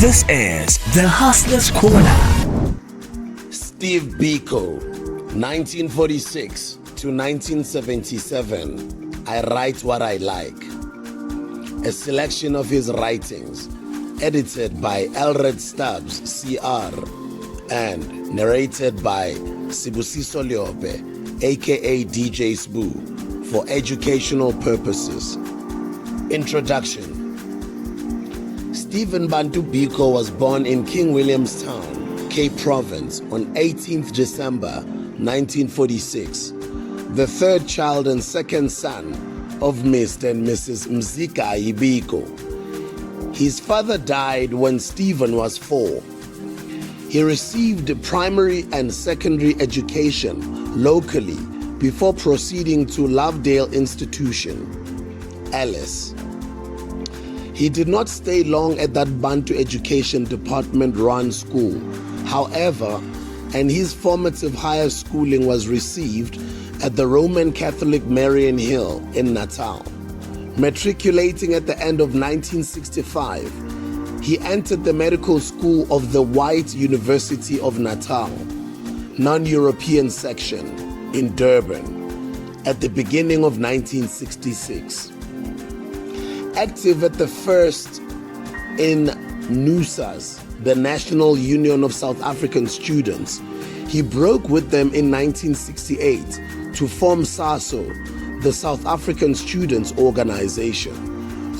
This is the Hustler's Corner. Steve Biko, 1946 to 1977. I write what I like. A selection of his writings, edited by Elred Stubbs, CR, and narrated by Sibusiso Lyope, aka DJ Sbu, for educational purposes. Introduction. Stephen Bantu Biko was born in King Williamstown, Cape Province, on 18th December 1946, the third child and second son of Mr. and Mrs. Mzika Biko. His father died when Stephen was 4. He received primary and secondary education locally before proceeding to Lovedale Institution, Alice. He did not stay long at that Bantu Education Department run school, however, and his formative higher schooling was received at the Roman Catholic Marian Hill in Natal. Matriculating at the end of 1965, he entered the medical school of the White University of Natal, non-European section, in Durban, at the beginning of 1966. Active at the first in NUSAS, the National Union of South African Students, he broke with them in 1968 to form SASO, the South African Students Organization,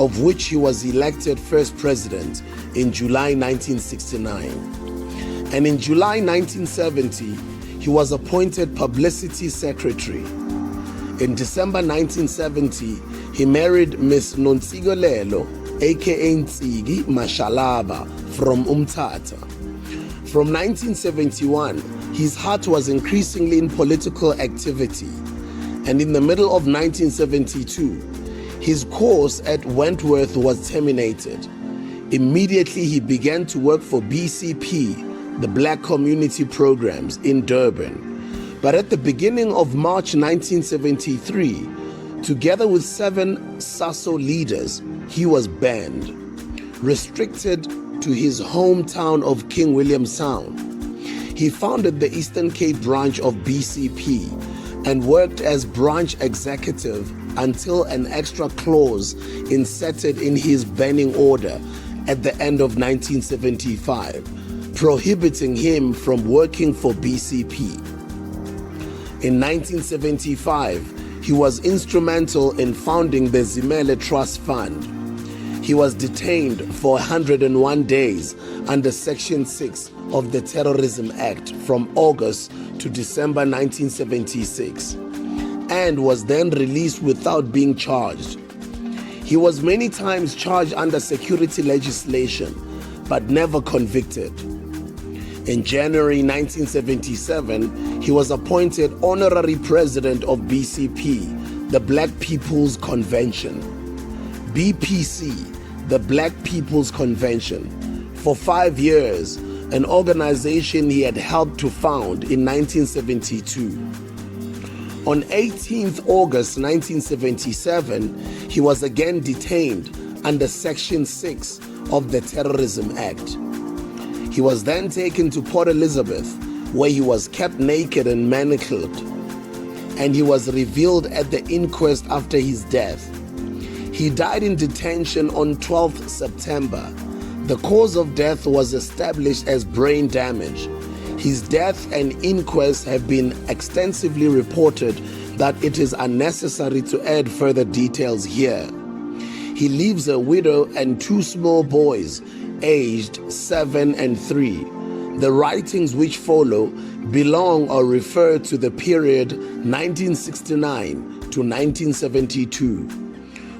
of which he was elected first president in July 1969. And in July 1970, he was appointed publicity secretary. In December 1970, he married Miss Nonsigolelo, aka Ntsigi Mashalaba, from Umtata. From 1971, his heart was increasingly in political activity, and in the middle of 1972, his course at Wentworth was terminated. Immediately, he began to work for BCP, the Black Community Programs, in Durban. But at the beginning of March 1973, together with 7 SASO leaders, he was banned, restricted to his hometown of King Williamstown. He founded the Eastern Cape branch of BCP and worked as branch executive until an extra clause inserted in his banning order at the end of 1975, prohibiting him from working for BCP. In 1975, he was instrumental in founding the Zimele Trust Fund. He was detained for 101 days under Section 6 of the Terrorism Act from August to December 1976, and was then released without being charged. He was many times charged under security legislation, but never convicted. In January 1977, he was appointed honorary president of BCP, the Black People's Convention. BPC, the Black People's Convention, for 5 years, an organization he had helped to found in 1972. On 18th August 1977, he was again detained under Section 6 of the Terrorism Act. He was then taken to Port Elizabeth, where he was kept naked and manacled, and he was revealed at the inquest after his death. He died in detention on 12th September. The cause of death was established as brain damage. His death and inquest have been extensively reported that it is unnecessary to add further details here. He leaves a widow and 2 small boys, aged 7 and 3. The writings which follow belong or refer to the period 1969 to 1972,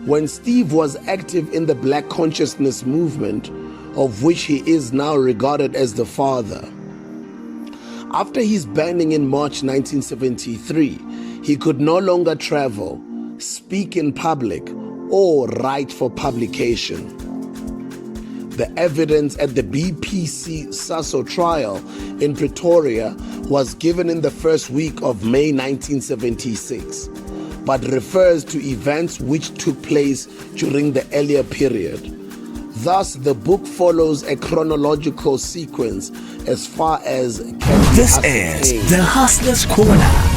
when Steve was active in the Black Consciousness movement, of which he is now regarded as the father. After his banning in March 1973, he could no longer travel, speak in public, or write for publication. The evidence at the BPC SASO trial in Pretoria was given in the first week of May 1976, but refers to events which took place during the earlier period. Thus, the book follows a chronological sequence as far as can be This ascertained. is the Hustler's Corner.